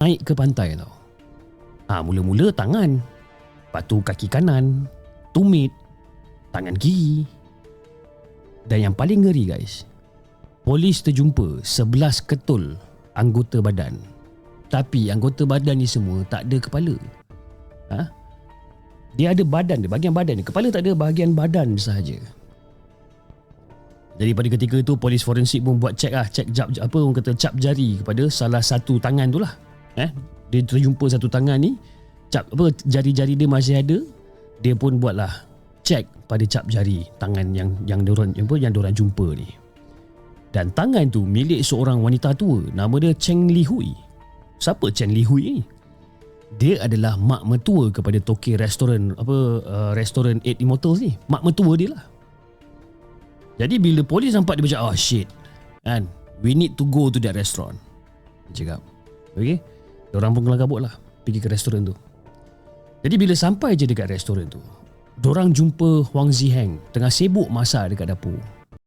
naik ke pantai tau. Mula-mula tangan, lepas tu kaki kanan, tumit, tangan kiri. Dan yang paling ngeri guys, polis terjumpa 11 ketul anggota badan. Tapi anggota badan ni semua tak ada kepala. Dia ada badan dia, bahagian badan dia. Kepala tak ada, bahagian badan sahaja. Jadi pada ketika itu polis forensik pun buat cek orang kata cap jari kepada salah satu tangan tu lah. Dia terjumpa satu tangan ni, jari-jari dia masih ada. Dia pun buatlah cek pada cap jari tangan yang diorang jumpa ni. Dan tangan tu milik seorang wanita tua, nama dia Cheng Li Hui. Siapa Cheng Li Hui ni? Dia adalah mak mertua kepada tokey restoran restoran Eight Immortals ni. Mak mertua dia lah. Jadi bila polis nampak dia macam, oh shit, kan, we need to go to that restaurant. Dia cakap, okay, diorang pun kelang kabut lah pergi ke restoran tu. Jadi bila sampai je dekat restoran tu, diorang jumpa Huang Ziheng tengah sibuk masak dekat dapur.